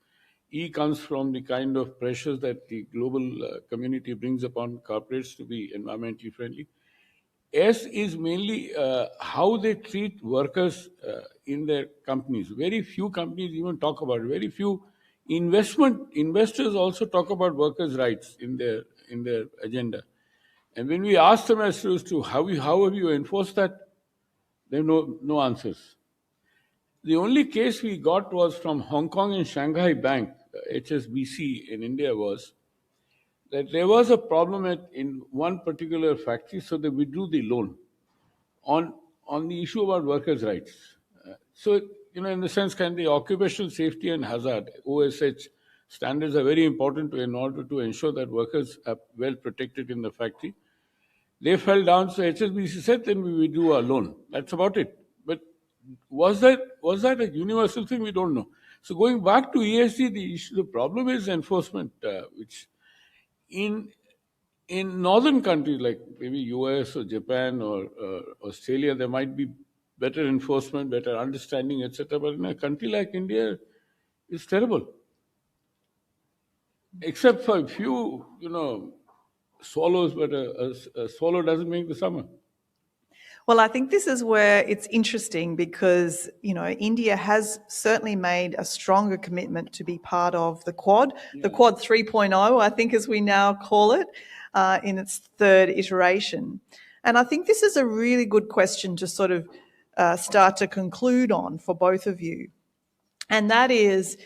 E comes from the kind of pressures that the global community brings upon corporates to be environmentally friendly. S is mainly how they treat workers in their companies. Very few companies even talk about it. Very few investors also talk about workers' rights in their agenda. And when we ask them as to how have you enforced that, they have no answers. The only case we got was from Hong Kong and Shanghai Bank, HSBC in India, was that there was a problem in one particular factory, so they withdrew the loan on the issue about workers' rights. So, in the sense, the occupational safety and hazard, OSH, standards are very important in order to ensure that workers are well protected in the factory. They fell down, so HSBC said, then we withdrew our loan. That's about it. But was that a universal thing? We don't know. So going back to ESG, the problem is enforcement, which in northern countries like maybe US or Japan or Australia, there might be better enforcement, better understanding, etc. But in a country like India, it's terrible. Except for a few, swallows, but a swallow doesn't make the summer. Well, I think this is where it's interesting because, India has certainly made a stronger commitment to be part of the Quad, the Quad 3.0, I think, as we now call it, in its third iteration. And I think this is a really good question to sort of start to conclude on for both of you. And that is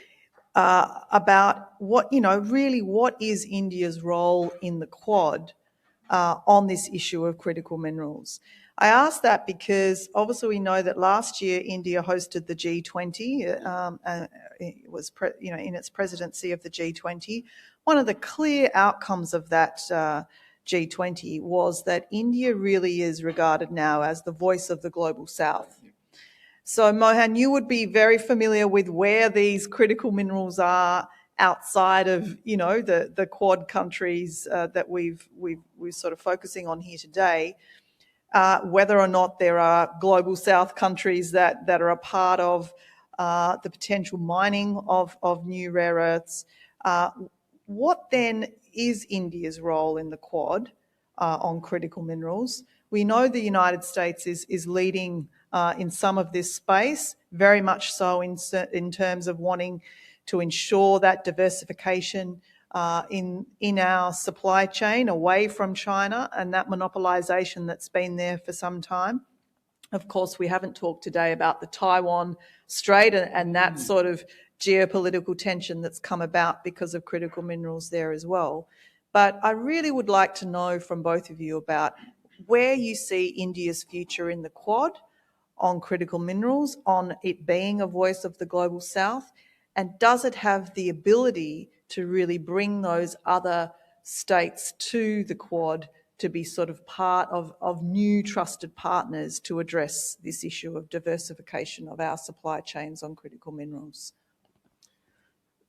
about what is India's role in the Quad on this issue of critical minerals. I ask that because obviously we know that last year India hosted the G20. It was, in its presidency of the G20. One of the clear outcomes of that G20 was that India really is regarded now as the voice of the global South. So, Mohan, you would be very familiar with where these critical minerals are outside of, the Quad countries that we're sort of focusing on here today. Whether or not there are global South countries that are a part of the potential mining of new rare earths. What then is India's role in the Quad on critical minerals? We know the United States is leading in some of this space, very much so in terms of wanting to ensure that diversification in our supply chain away from China and that monopolisation that's been there for some time. Of course, we haven't talked today about the Taiwan Strait and that sort of geopolitical tension that's come about because of critical minerals there as well. But I really would like to know from both of you about where you see India's future in the Quad on critical minerals, on it being a voice of the global South, and does it have the ability to really bring those other states to the Quad to be sort of part of new trusted partners to address this issue of diversification of our supply chains on critical minerals?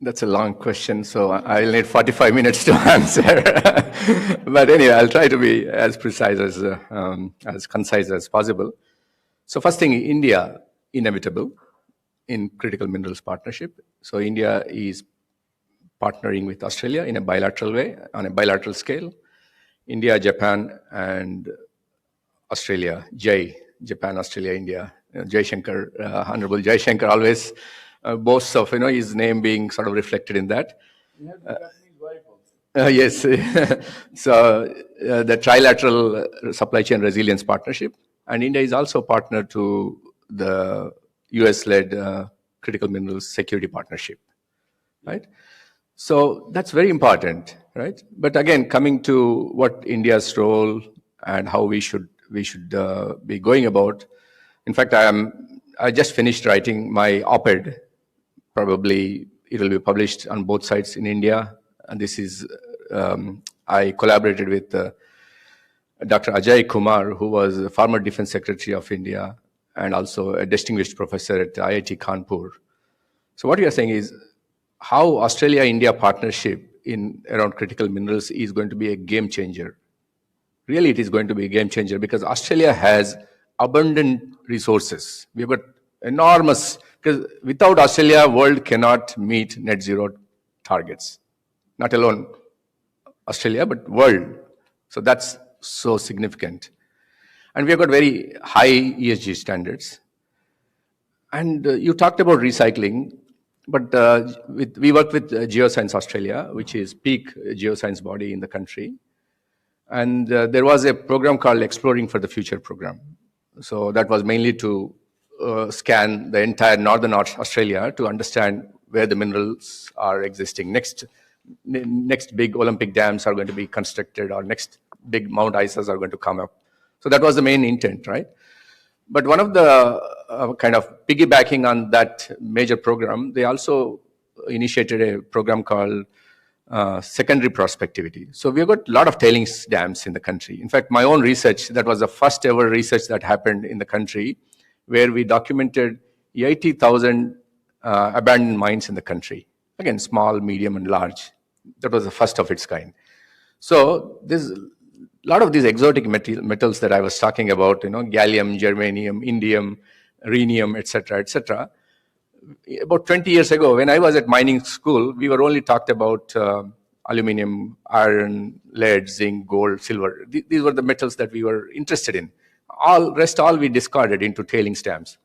That's a long question, so I'll need 45 minutes to answer. But anyway, I'll try to be as precise as concise as possible. So first thing, India, inevitable in critical minerals partnership. So India is partnering with Australia in a bilateral way, on a bilateral scale. India, Japan, and Australia, Japan, Australia, India. Jai Shankar, Honorable Jai Shankar always boasts of his name being sort of reflected in that. You have the Japanese wife also. Yes. So the trilateral supply chain resilience partnership. And India is also a partner to the US-led Critical Minerals Security Partnership, right? So that's very important, right? But again, coming to what India's role and how we should be going about. In fact, I just finished writing my op-ed. Probably it will be published on both sides in India. And this is I collaborated with Dr. Ajay Kumar, who was the former Defense Secretary of India and also a distinguished professor at IIT Kanpur. So what we are saying is how Australia-India partnership in around critical minerals is going to be a game changer. Really, it is going to be a game changer because Australia has abundant resources. We've got enormous, because without Australia, world cannot meet net zero targets. Not alone Australia, but world. So that's so significant. And we've got very high ESG standards. And you talked about recycling, but we work with Geoscience Australia, which is peak geoscience body in the country. And there was a program called Exploring for the Future program. So that was mainly to scan the entire northern Australia to understand where the minerals are existing. Next big Olympic dams are going to be constructed, or next big Mount Isas are going to come up. So that was the main intent, right? But one of the kind of piggybacking on that major program, they also initiated a program called secondary prospectivity. So we've got a lot of tailings dams in the country. In fact, my own research, that was the first ever research that happened in the country, where we documented 80,000 abandoned mines in the country. Again, small, medium, and large. That was the first of its kind. So there's a lot of these exotic metals that I was talking about, gallium, germanium, indium, rhenium, etc., etc. About 20 years ago, when I was at mining school, we were only talked about aluminum, iron, lead, zinc, gold, silver. These were the metals that we were interested in. All we discarded into tailings dams.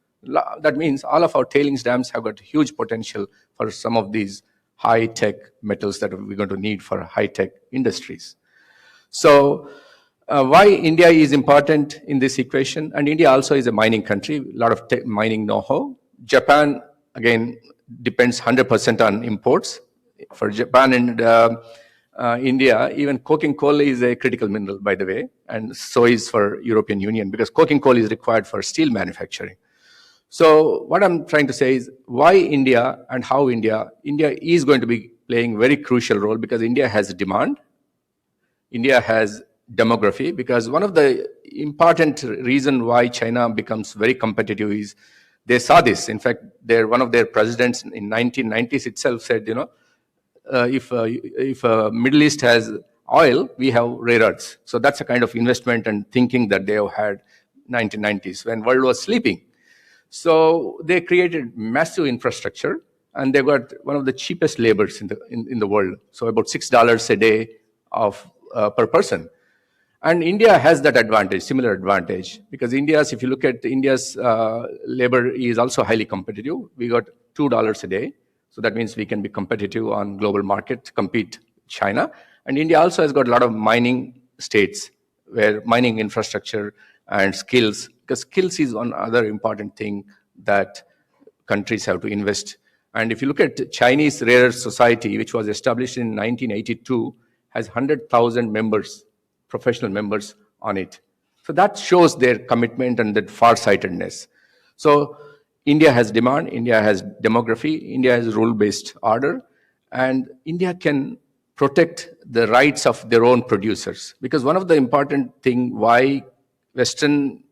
That means all of our tailings dams have got huge potential for some of these high-tech metals that we're going to need for high-tech industries. So why India is important in this equation, and India also is a mining country, a lot of mining know-how. Japan, again, depends 100% on imports. For Japan and India, even coking coal is a critical mineral, by the way, and so is for European Union, because coking coal is required for steel manufacturing. So what I'm trying to say is why India and how India is going to be playing a very crucial role, because India has demand, India has demography, because one of the important reason why China becomes very competitive is they saw this. In fact, one of their presidents in 1990s itself said, if Middle East has oil, we have rare earths. So that's a kind of investment and thinking that they have had 1990s when world was sleeping. So they created massive infrastructure, and they got one of the cheapest labors in the world. So about $6 a day per person. And India has that advantage, similar advantage, because if you look at India's labor is also highly competitive. We got $2 a day. So that means we can be competitive on global market, compete China. And India also has got a lot of mining states where mining infrastructure and skills, because skills is one other important thing that countries have to invest. And if you look at Chinese Rare Earth Society, which was established in 1982, has 100,000 members, professional members on it. So that shows their commitment and that farsightedness. So India has demand, India has demography, India has rule-based order, and India can protect the rights of their own producers. Because one of the important thing why Western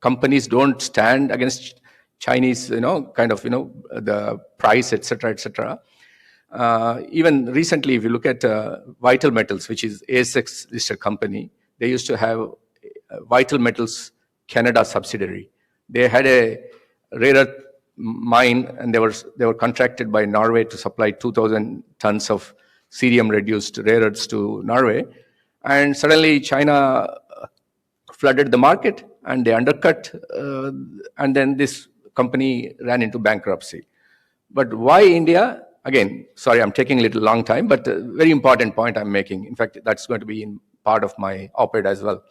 companies don't stand against Chinese, the price, etc., etc. Even recently, if you look at Vital Metals, which is ASX listed company, they used to have Vital Metals Canada subsidiary. They had a rare earth mine, and they were contracted by Norway to supply 2,000 tons of cerium reduced rare earths to Norway. And suddenly China flooded the market and they undercut, and then this company ran into bankruptcy. But why India? Again, sorry, I'm taking a little long time, but a very important point I'm making. In fact, that's going to be in part of my op-ed as well.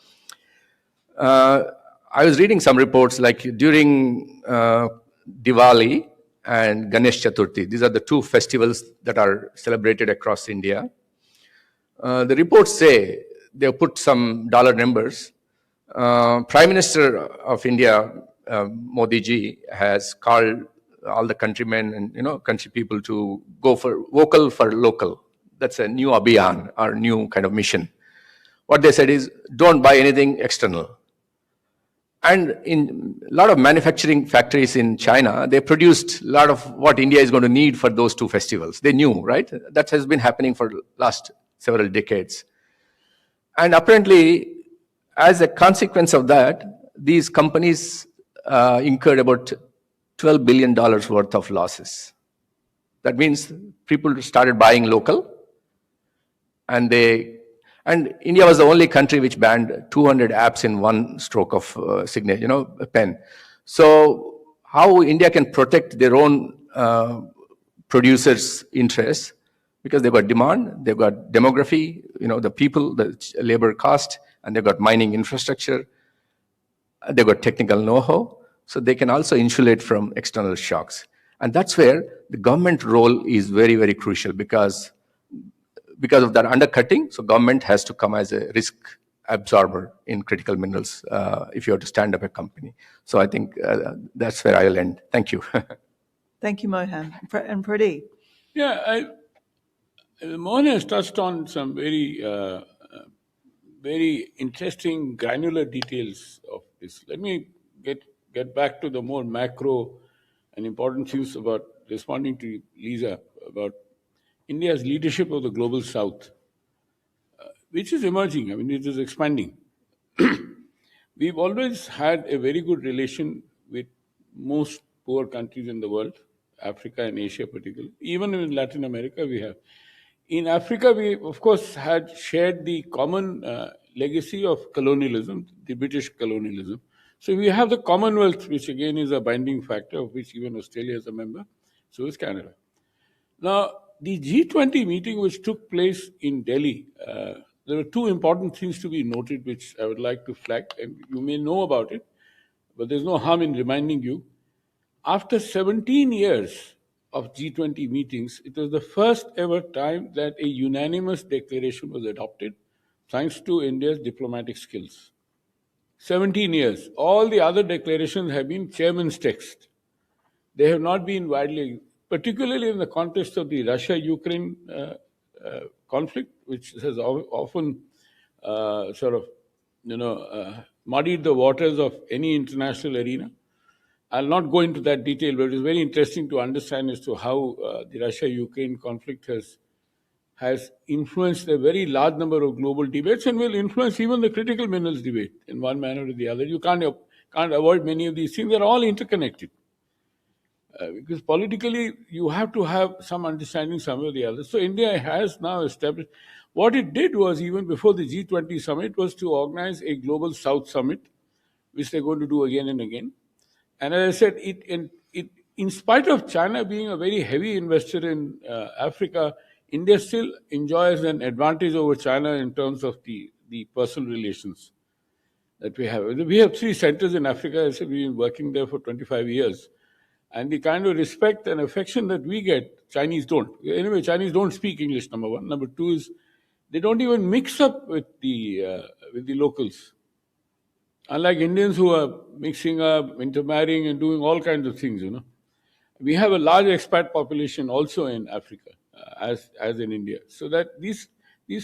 I was reading some reports like during Diwali and Ganesh Chaturthi. These are the two festivals that are celebrated across India. The reports say they put some dollar numbers. Prime Minister of India, Modi ji, has called all the countrymen and country people to go for vocal for local. That's a new abhiyan or new kind of mission. What they said is, don't buy anything external. And in a lot of manufacturing factories in China, they produced a lot of what India is going to need for those two festivals. They knew, right? That has been happening for the last several decades. And apparently, as a consequence of that, these companies incurred about $12 billion worth of losses. That means people started buying local, and India was the only country which banned 200 apps in one stroke of signature, a pen. So how India can protect their own producers' interests? Because they've got demand, they've got demography, the people, the labor cost, and they've got mining infrastructure, they've got technical know-how, so they can also insulate from external shocks. And that's where the government role is very, very crucial because of that undercutting. So government has to come as a risk absorber in critical minerals if you have to stand up a company. So I think that's where I'll end. Thank you. Thank you, Mohan. And Pradeep. Yeah, Mohan has touched on some very interesting granular details of this. Let me get back to the more macro and important things about responding to Lisa about India's leadership of the global South, which is emerging. I mean, it is expanding. We've always had a very good relation with most poor countries in the world, Africa and Asia particularly. Even in Latin America, we have. In Africa, we, of course, had shared the common legacy of colonialism, the British colonialism. So we have the Commonwealth, which again is a binding factor, of which even Australia is a member. So is Canada. Now, the G20 meeting which took place in Delhi, there were two important things to be noted, which I would like to flag, and you may know about it, but there's no harm in reminding you. After 17 years of G20 meetings, it was the first ever time that a unanimous declaration was adopted, thanks to India's diplomatic skills. 17 years. All the other declarations have been chairman's text. They have not been widely, particularly in the context of the Russia-Ukraine conflict, which has often muddied the waters of any international arena. I'll not go into that detail, but it's very interesting to understand as to how the Russia-Ukraine conflict has influenced a very large number of global debates and will influence even the critical minerals debate in one manner or the other. You can't avoid many of these things. They're all interconnected. Because politically, you have to have some understanding somewhere or the other. So India has now established. What it did was, even before the G20 summit, was to organize a global South summit, which they're going to do again and again. And as I said, in spite of China being a very heavy investor in Africa, India still enjoys an advantage over China in terms of the personal relations that we have. We have 3 centers in Africa. I said we've been working there for 25 years. And the kind of respect and affection that we get, Chinese don't. Anyway, Chinese don't speak English, number one. Number two is they don't even mix up with the locals. Unlike Indians who are mixing up, intermarrying, and doing all kinds of things, We have a large expat population also in Africa, as in India. So that these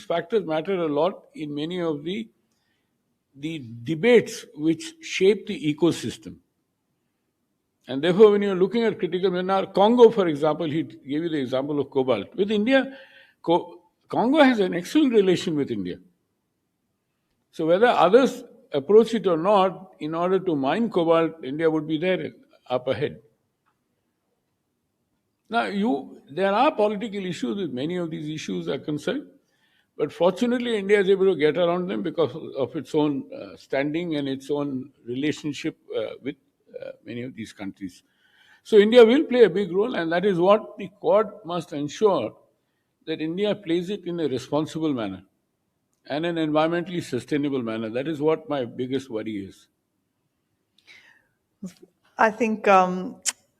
factors matter a lot in many of the debates which shape the ecosystem. And therefore, when you're looking at critical minerals, Congo, for example, he gave you the example of cobalt. With India, Congo has an excellent relation with India. So whether others approach it or not, in order to mine cobalt, India would be there up ahead. Now, there are political issues with many of these issues are concerned, but fortunately, India is able to get around them because of its own standing and its own relationship with many of these countries. So India will play a big role, and that is what the Quad must ensure, that India plays it in a responsible manner and an environmentally sustainable manner. That is what my biggest worry is. I think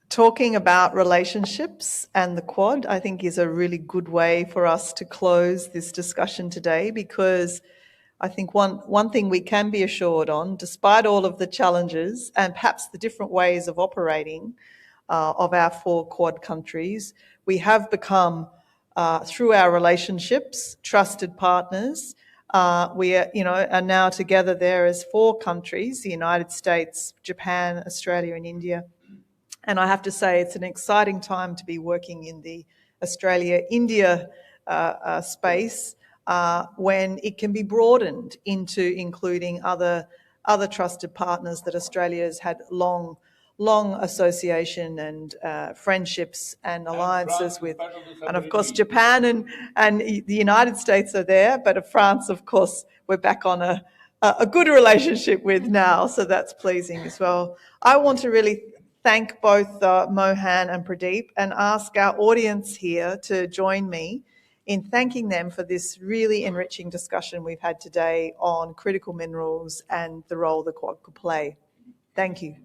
talking about relationships and the Quad, I think, is a really good way for us to close this discussion today, because I think one thing we can be assured on, despite all of the challenges and perhaps the different ways of operating of our 4 Quad countries, we have become, through our relationships, trusted partners. We are now together there as 4 countries: the United States, Japan, Australia, and India. And I have to say, it's an exciting time to be working in the Australia-India space, when it can be broadened into including other trusted partners that Australia has had long association and friendships and alliances with. And of course, Japan and the United States are there, but France, of course, we're back on a good relationship with now, so that's pleasing as well. I want to really thank both Mohan and Pradeep, and ask our audience here to join me in thanking them for this really enriching discussion we've had today on critical minerals and the role the Quad could play. Thank you.